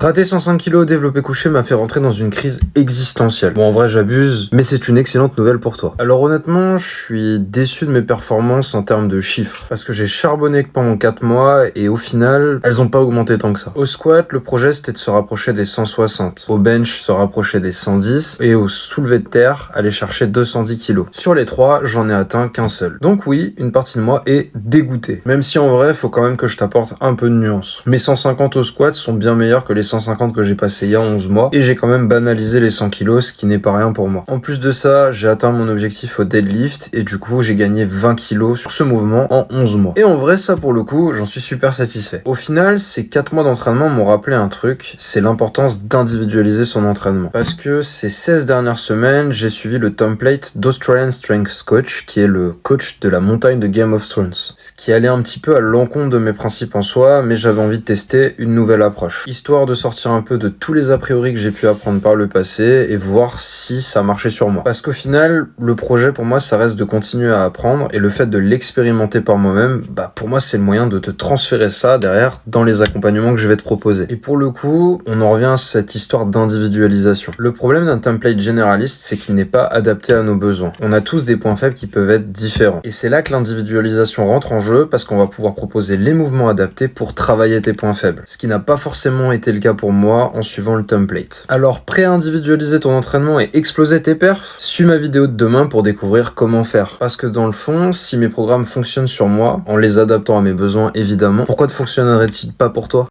Rater 105 kilos au développé couché m'a fait rentrer dans une crise existentielle. Bon, en vrai, j'abuse, mais c'est une excellente nouvelle pour toi. Alors honnêtement, je suis déçu de mes performances en termes de chiffres, parce que j'ai charbonné que pendant 4 mois, et au final, elles ont pas augmenté tant que ça. Au squat, le projet c'était de se rapprocher des 160. Au bench, se rapprocher des 110, et au soulevé de terre, aller chercher 210 kilos. Sur les 3, j'en ai atteint qu'un seul. Donc oui, une partie de moi est dégoûtée. Même si en vrai, faut quand même que je t'apporte un peu de nuance. Mes 150 au squat sont bien meilleurs que les 150 que j'ai passé il y a 11 mois, et j'ai quand même banalisé les 100 kilos, ce qui n'est pas rien pour moi. En plus de ça, j'ai atteint mon objectif au deadlift, et du coup, j'ai gagné 20 kilos sur ce mouvement en 11 mois. Et en vrai, ça pour le coup, j'en suis super satisfait. Au final, ces 4 mois d'entraînement m'ont rappelé un truc, c'est l'importance d'individualiser son entraînement. Parce que ces 16 dernières semaines, j'ai suivi le template d'Australian Strength Coach, qui est le coach de la montagne de Game of Thrones. Ce qui allait un petit peu à l'encontre de mes principes en soi, mais j'avais envie de tester une nouvelle approche. Histoire de sortir un peu de tous les a priori que j'ai pu apprendre par le passé et voir si ça marchait sur moi. Parce qu'au final, le projet pour moi, ça reste de continuer à apprendre et le fait de l'expérimenter par moi-même, pour moi, c'est le moyen de te transférer ça derrière dans les accompagnements que je vais te proposer. Et pour le coup, on en revient à cette histoire d'individualisation. Le problème d'un template généraliste, c'est qu'il n'est pas adapté à nos besoins. On a tous des points faibles qui peuvent être différents. Et c'est là que l'individualisation rentre en jeu parce qu'on va pouvoir proposer les mouvements adaptés pour travailler tes points faibles. Ce qui n'a pas forcément été le cas pour moi en suivant le template. Alors, prêt à individualiser ton entraînement et exploser tes perfs? Suis ma vidéo de demain pour découvrir comment faire. Parce que dans le fond, si mes programmes fonctionnent sur moi, en les adaptant à mes besoins évidemment, pourquoi ne fonctionneraient-ils pas pour toi?